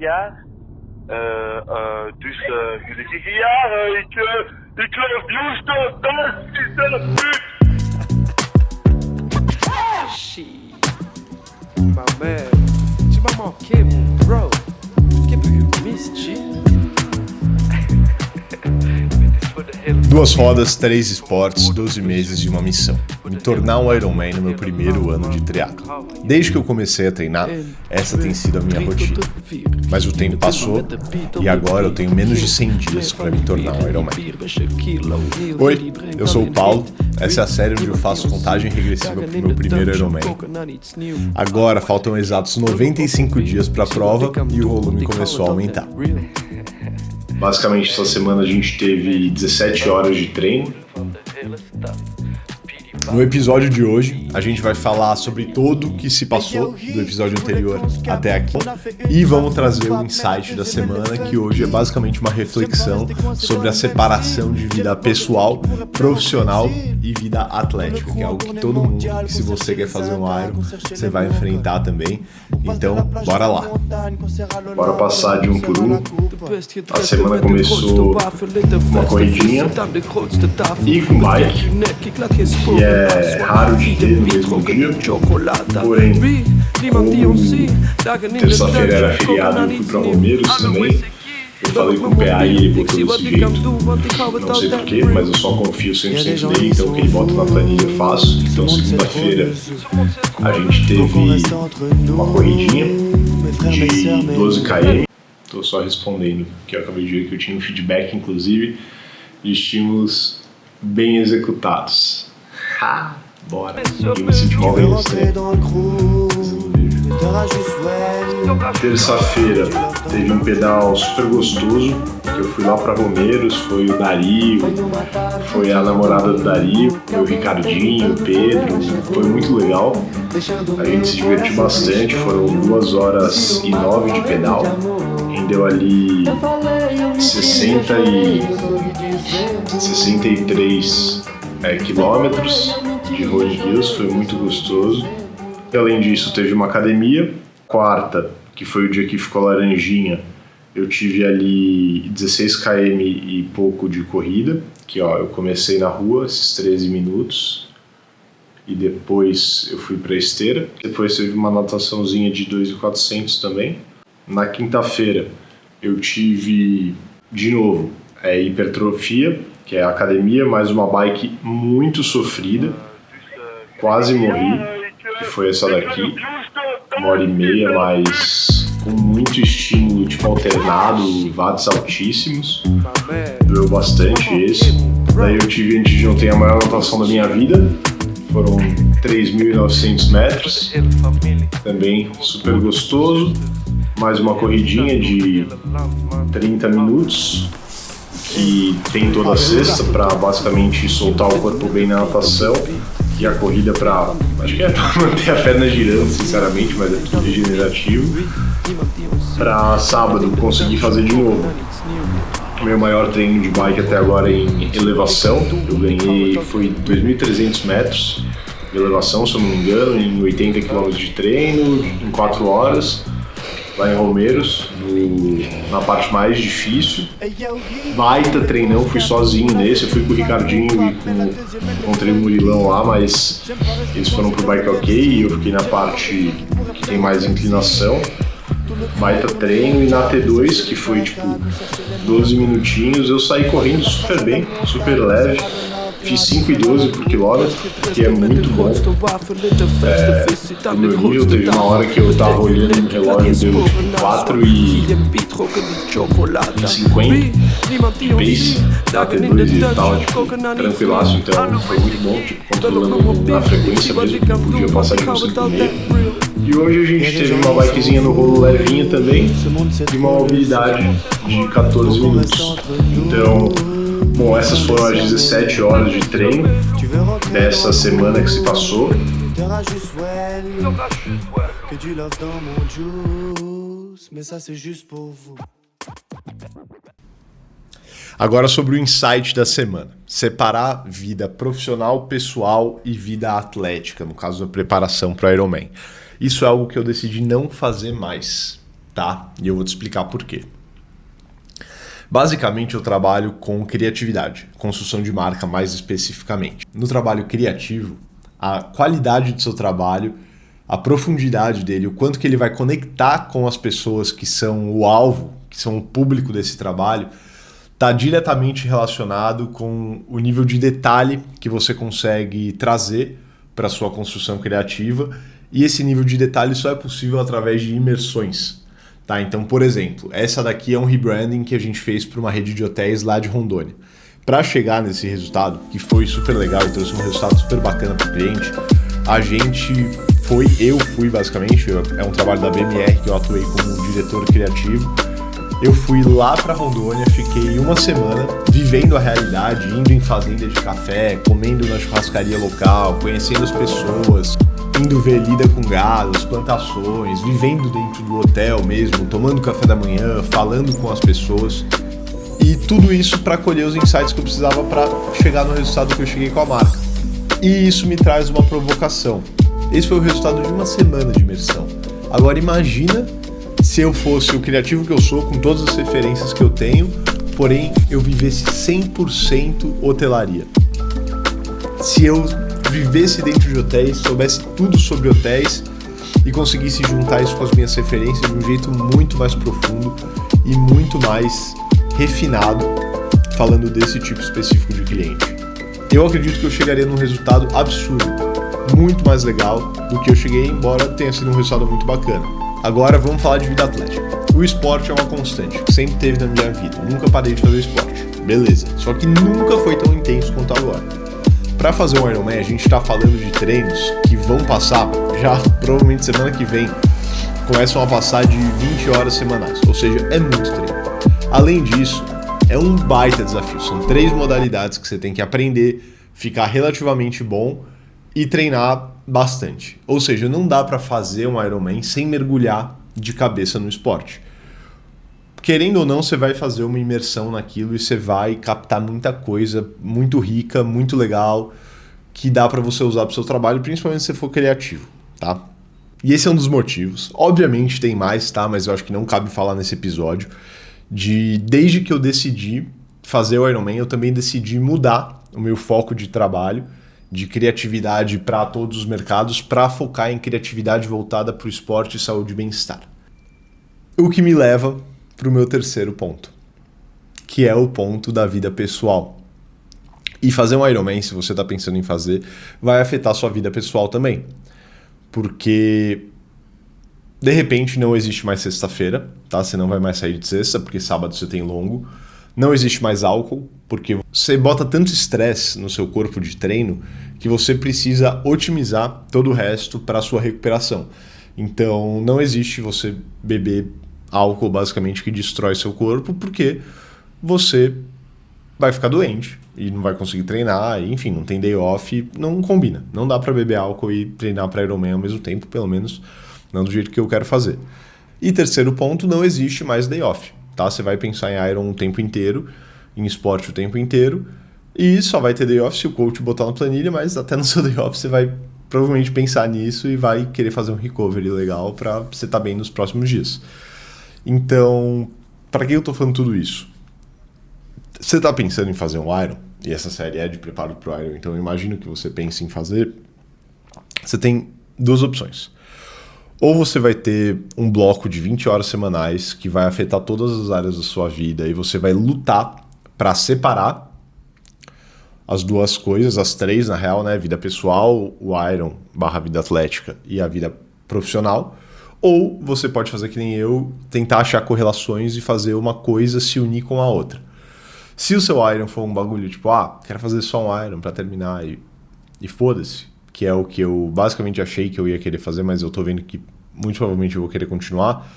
Ja, dus jullie zeggen ja, ik geloof Houston, dat is de put. Shit, my man, tu m'as manqué, mon bro. Qu'est-ce que you miss, G? Duas rodas, 3 esportes, 12 meses e uma missão. Me tornar um Ironman no meu primeiro ano de triatlo. Desde que eu comecei a treinar, essa tem sido a minha rotina. Mas o tempo passou e agora eu tenho menos de 100 dias para me tornar um Ironman. Oi, eu sou o Paulo. Essa é a série onde eu faço contagem regressiva para o meu primeiro Ironman. Agora faltam exatos 95 dias para a prova e o volume começou a aumentar. Basicamente, essa semana a gente teve 17 horas de treino. No episódio de hoje, a gente vai falar sobre tudo o que se passou do episódio anterior até aqui e vamos trazer o insight da semana, que hoje é basicamente uma reflexão sobre a separação de vida pessoal, profissional e vida atlética, que é algo que todo mundo, que se você quer fazer um Iron, você vai enfrentar também. Então, bora lá. Bora passar de um por um. A semana começou com uma corridinha e com bike, que é raro de ter no mesmo dia, porém, como terça-feira era feriado, eu fui para Romeiros também. Eu falei com o PA e ele botou desse jeito, não sei porquê, mas eu só confio 100% nele, então o que ele bota na planilha eu faço. Então segunda-feira a gente teve uma corridinha de 12 km. Estou só respondendo, que eu acabei de ver que eu tinha um feedback, inclusive, de estímulos bem executados. Ha! Bora! Eu me senti mal bem Terça-feira teve um pedal super gostoso, que eu fui lá para Romeiros, foi o Dario, foi a namorada do Dario, foi o Ricardinho, o Pedro, foi muito legal. A gente se divertiu bastante, foram 2 horas e 9 de pedal, rendeu ali 63 quilômetros de road hills, foi muito gostoso. E além disso, teve uma academia. Quarta, que foi o dia que ficou laranjinha, eu tive ali 16 km e pouco de corrida, que eu comecei na rua, esses 13 minutos, e depois eu fui para a esteira. Depois teve uma nataçãozinha de 2.400 também. Na quinta-feira eu tive, de novo, hipertrofia, que é a academia, mais uma bike muito sofrida, quase morri, que foi essa daqui, 1h30, mas com muito estímulo, tipo alternado, watts altíssimos, doeu bastante esse. Daí eu tive, antes de ontem, a maior natação da minha vida, foram 3.900 metros, também super gostoso, mais uma corridinha de 30 minutos, que tem toda a sexta para basicamente soltar o corpo bem na natação, e a corrida acho que é pra manter a perna girando, sinceramente, mas é tudo regenerativo. Para sábado conseguir fazer de novo meu maior treino de bike até agora em elevação. Eu ganhei, foi 2.300 metros de elevação, se eu não me engano, em 80 km de treino, em 4 horas. Lá em Romeiros, na parte mais difícil. Baita treinão, fui sozinho nesse, eu fui com o Ricardinho e encontrei o Murilão lá, mas eles foram pro bike ok e eu fiquei na parte que tem mais inclinação. Baita treino, e na T2, que foi tipo 12 minutinhos, eu saí correndo super bem, super leve. Fiz 5,12 por quilômetro, que é muito bom. No meu nível, teve uma hora que eu tava olhando no relógio, deu 4,50 de pace, da T2 e tava tipo, tranquilaço, então foi muito bom, tipo, controlando na frequência mesmo, podia passar de 5,5. E hoje a gente teve uma bikezinha no rolo levinha também, e uma mobilidade de 14 minutos. Então, bom, essas foram as 17 horas de treino dessa semana que se passou. Agora sobre o insight da semana. Separar vida profissional, pessoal e vida atlética, no caso da preparação para Ironman. Isso é algo que eu decidi não fazer mais. tá? E eu vou te explicar por quê. Basicamente, eu trabalho com criatividade, construção de marca mais especificamente. No trabalho criativo, a qualidade do seu trabalho, a profundidade dele, o quanto que ele vai conectar com as pessoas que são o alvo, que são o público desse trabalho, está diretamente relacionado com o nível de detalhe que você consegue trazer para a sua construção criativa, e esse nível de detalhe só é possível através de imersões. Tá? Então, por exemplo, essa daqui é um rebranding que a gente fez para uma rede de hotéis lá de Rondônia. Para chegar nesse resultado, que foi super legal e trouxe um resultado super bacana para o cliente, eu fui basicamente, é um trabalho da BMR que eu atuei como diretor criativo. Eu fui lá para Rondônia, fiquei uma semana vivendo a realidade, indo em fazenda de café, comendo na churrascaria local, conhecendo as pessoas, indo ver lida com gado, as plantações, vivendo dentro do hotel mesmo, tomando café da manhã, falando com as pessoas. E tudo isso para colher os insights que eu precisava para chegar no resultado que eu cheguei com a marca. E isso me traz uma provocação. Esse foi o resultado de uma semana de imersão. Agora imagina se eu fosse o criativo que eu sou, com todas as referências que eu tenho, porém eu vivesse 100% hotelaria. Se eu vivesse dentro de hotéis, soubesse tudo sobre hotéis e conseguisse juntar isso com as minhas referências de um jeito muito mais profundo e muito mais refinado, falando desse tipo específico de cliente. Eu acredito que eu chegaria num resultado absurdo, muito mais legal do que eu cheguei, embora tenha sido um resultado muito bacana. Agora vamos falar de vida atlética. O esporte é uma constante, que sempre teve na minha vida. Nunca parei de fazer esporte. Beleza. Só que nunca foi tão intenso quanto agora. Para fazer um Ironman, a gente está falando de treinos que vão passar, já provavelmente semana que vem, começam a passar de 20 horas semanais. Ou seja, é muito treino. Além disso, é um baita desafio. São 3 modalidades que você tem que aprender, ficar relativamente bom e treinar bastante. Ou seja, não dá para fazer um Ironman sem mergulhar de cabeça no esporte. Querendo ou não, você vai fazer uma imersão naquilo e você vai captar muita coisa muito rica, muito legal, que dá para você usar para o seu trabalho, principalmente se você for criativo, tá? E esse é um dos motivos. Obviamente tem mais, tá? Mas eu acho que não cabe falar nesse episódio. Desde que eu decidi fazer o Ironman, eu também decidi mudar o meu foco de trabalho, de criatividade para todos os mercados, para focar em criatividade voltada para o esporte, saúde e bem-estar. O que me leva para o meu terceiro ponto, que é o ponto da vida pessoal. E fazer um Ironman, se você está pensando em fazer, vai afetar a sua vida pessoal também. Porque, de repente, não existe mais sexta-feira, tá? Você não vai mais sair de sexta, porque sábado você tem longo. Não existe mais álcool, porque você bota tanto estresse no seu corpo de treino que você precisa otimizar todo o resto para a sua recuperação. Então, não existe você beber álcool, basicamente, que destrói seu corpo, porque você vai ficar doente e não vai conseguir treinar, e, enfim, não tem day off, não combina. Não dá para beber álcool e treinar para Ironman ao mesmo tempo, pelo menos não do jeito que eu quero fazer. E terceiro ponto, não existe mais day off. Tá? Você vai pensar em Iron o tempo inteiro, em esporte o tempo inteiro, e só vai ter day off se o coach botar na planilha, mas até no seu day off você vai provavelmente pensar nisso e vai querer fazer um recovery legal para você estar bem nos próximos dias. Então, para que eu tô falando tudo isso? Você tá pensando em fazer um Iron, e essa série é de preparo pro Iron, então eu imagino que você pense em fazer, você tem 2 opções. Ou você vai ter um bloco de 20 horas semanais que vai afetar todas as áreas da sua vida e você vai lutar para separar as 2 coisas, as 3 na real, né? Vida pessoal, o Iron / vida atlética e a vida profissional. Ou você pode fazer que nem eu, tentar achar correlações e fazer uma coisa se unir com a outra. Se o seu Iron for um bagulho tipo, quero fazer só um Iron para terminar e foda-se, que é o que eu basicamente achei que eu ia querer fazer, mas eu tô vendo que muito provavelmente eu vou querer continuar.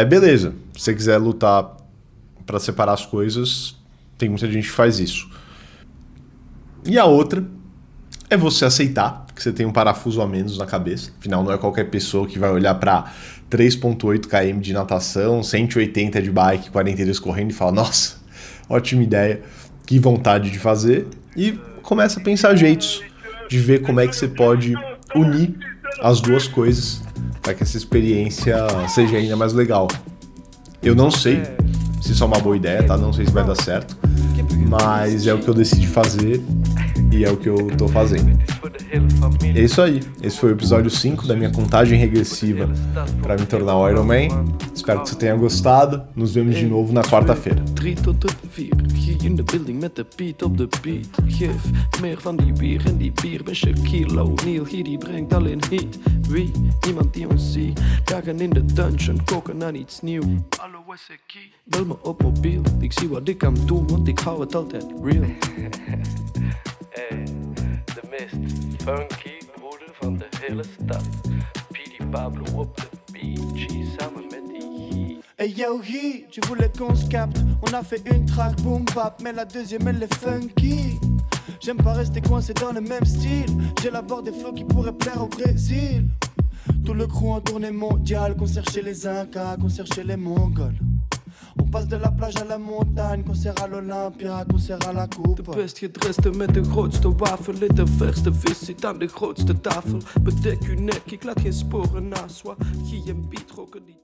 Beleza, se você quiser lutar para separar as coisas, tem muita gente que faz isso. E a outra é você aceitar que você tem um parafuso a menos na cabeça. Afinal, não é qualquer pessoa que vai olhar para 3,8 km de natação, 180 de bike, 42 correndo e falar, nossa, ótima ideia, que vontade de fazer. E começa a pensar jeitos de ver como é que você pode unir as duas coisas para que essa experiência seja ainda mais legal. Eu não sei se isso é uma boa ideia, tá? Não sei se vai dar certo, mas é o que eu decidi fazer e é o que eu tô fazendo. É isso aí, esse foi o episódio 5 da minha contagem regressiva para me tornar o Iron Man. Espero que você tenha gostado, nos vemos de novo na quarta-feira. 3 tot 4, hier in de building met de beat op de beat. Geef meer van die bier en die bier ben Shaquille O'Neal. Hier die brengt alleen heat. Wie? Niemand die ons ziet. Dagen in de dungeon, koken aan iets nieuw. Hallo Wessekie, bel me op mobiel. Ik zie wat ik kan doen, want ik hou het altijd real. Hey, de meest funky broeder van de hele stad. P.D. Pablo op de beat, samen met die. Hey yo Guy, tu voulais qu'on se capte. On a fait une track boom bap, mais la deuxième elle est funky. J'aime pas rester coincé dans le même style. J'élabore des flows qui pourraient plaire au Brésil. Tout le crew en tournée mondiale, concert chez les Incas, concert chez les Mongols. On passe de la plage à la montagne, concert à l'Olympia, concert à la coupe. De best gedreste met de grootste wafel. Eet de verste vis, zit aan de grootste tafel. Bedek uw nek, ik laat geen sporen na. Swag, en beat roken die...